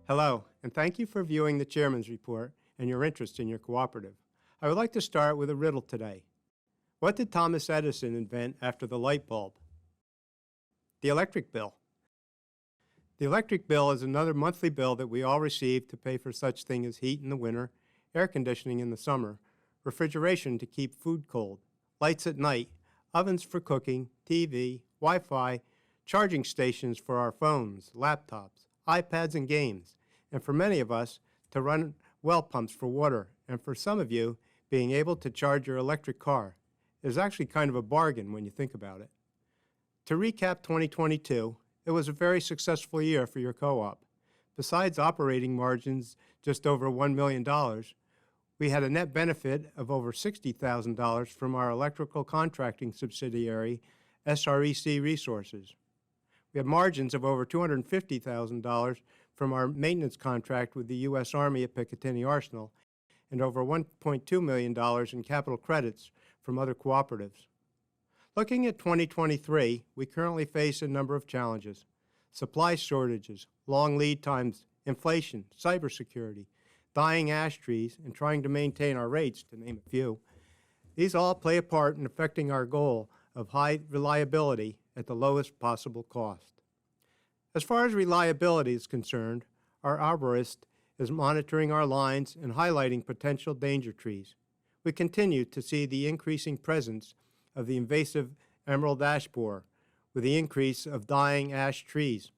Hello, and thank you for viewing the Chairman's Report and your interest in your cooperative. I would like to start with a riddle today. What did Thomas Edison invent after the light bulb? The electric bill. The electric bill is another monthly bill that we all receive to pay for such things as heat in the winter, air conditioning in the summer, refrigeration to keep food cold, lights at night, ovens for cooking, TV, Wi-Fi, charging stations for our phones, laptops, iPads, and games, and for many of us, to run well pumps for water, and for some of you, being able to charge your electric car. It is actually kind of a bargain when you think about it. To recap 2022, it was a very successful year for your co-op. Besides operating margins just over $1 million, we had a net benefit of over $60,000 from our electrical contracting subsidiary, SREC Resources. We had margins of over $250,000 from our maintenance contract with the U.S. Army at Picatinny Arsenal and over $1.2 million in capital credits from other cooperatives. Looking at 2023, we currently face a number of challenges: supply shortages, long lead times, inflation, cybersecurity, dying ash trees, and trying to maintain our rates, to name a few. These all play a part in affecting our goal of high reliability at the lowest possible cost. As far as reliability is concerned, our arborist is monitoring our lines and highlighting potential danger trees. We continue to see the increasing presence of the invasive emerald ash borer with the increase of dying ash trees.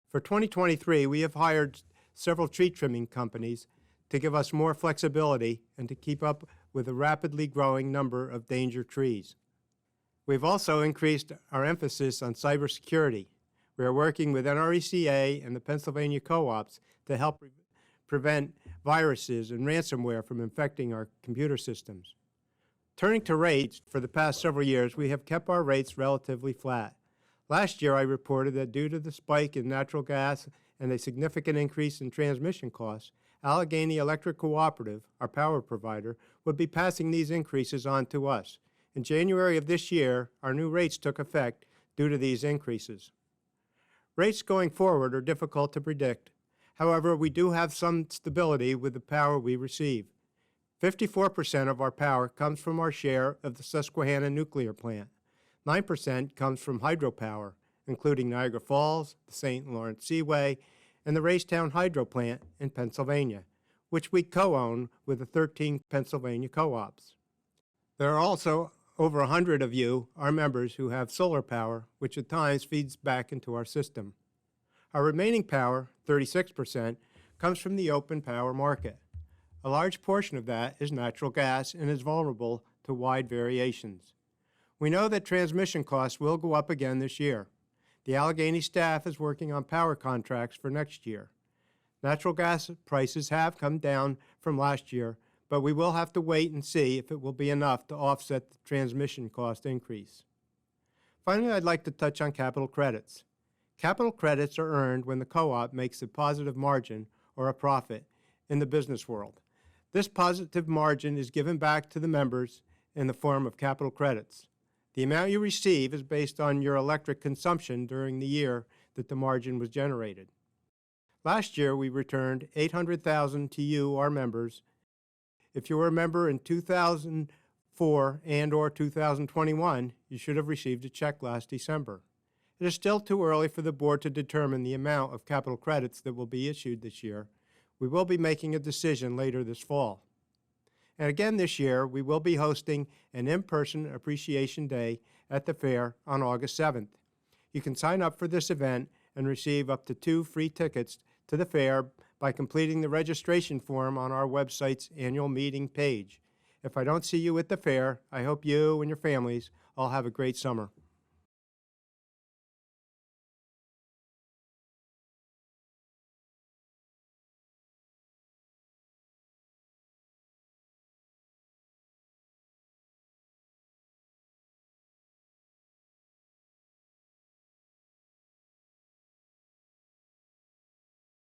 For 2023, we have hired several tree trimming companies to give us more flexibility and to keep up with the rapidly growing number of danger trees. We've also increased our emphasis on cybersecurity. We are working with NRECA and the Pennsylvania co-ops to help prevent viruses and ransomware from infecting our computer systems. Turning to rates, for the past several years, we have kept our rates relatively flat. Last year, I reported that due to the spike in natural gas and a significant increase in transmission costs, Allegheny Electric Cooperative, our power provider, would be passing these increases on to us. In January of this year, our new rates took effect due to these increases. Rates going forward are difficult to predict. However, we do have some stability with the power we receive. 54% of our power comes from our share of the Susquehanna nuclear plant. 9% comes from hydropower, including Niagara Falls, the St. Lawrence Seaway, and the Racetown Hydro Plant in Pennsylvania, which we co-own with the 13 Pennsylvania co-ops. There are also over 100 of you, our members, who have solar power, which at times feeds back into our system. Our remaining power, 36%, comes from the open power market. A large portion of that is natural gas and is vulnerable to wide variations. We know that transmission costs will go up again this year. The Allegheny staff is working on power contracts for next year. Natural gas prices have come down from last year, but we will have to wait and see if it will be enough to offset the transmission cost increase. Finally, I'd like to touch on capital credits. Capital credits are earned when the co-op makes a positive margin or a profit in the business world. This positive margin is given back to the members in the form of capital credits. The amount you receive is based on your electric consumption during the year that the margin was generated. Last year, we returned $800,000 to you, our members. If you were a member in 2004 and or 2021, you should have received a check last December. It is still too early for the board to determine the amount of capital credits that will be issued this year. We will be making a decision later this fall. And again this year, we will be hosting an in-person Appreciation Day at the fair on August 7th. You can sign up for this event and receive up to 2 free tickets to the fair by completing the registration form on our website's annual meeting page. If I don't see you at the fair, I hope you and your families all have a great summer.